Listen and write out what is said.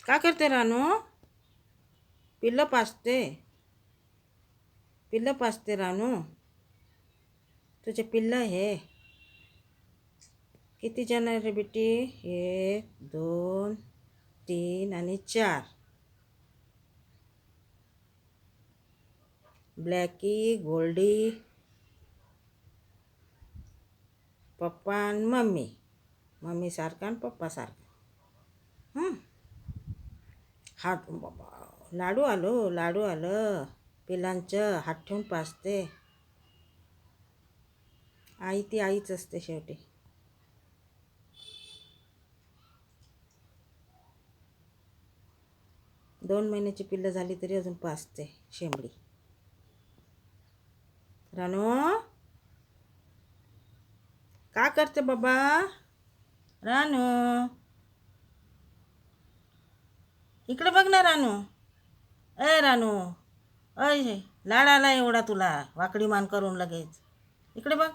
का करते रानू? पिल्लं पाजते. पिल्लं पाजते रानू. तुझे पिल्लं हे किती जण आहे रे बेटी? 1 2 3 आणि 4. ब्लॅकी, गोल्डी, पप्पा आणि मम्मी. मम्मी सारखा आणि पप्पा सारखा. हात बाबा, लाडू आलं पिलांचं. हात ठेवून पाजते. आई ती आईच असते शेवटी. दोन महिन्याची पिल्लं झाली तरी अजून पाजते शेंबडी. रानू का करते बाबा? रानू इकडे बघ ना रानू. रानू, लाड आला एवढा तुला, वाकडी मान करून लगेच. इकडे बघ.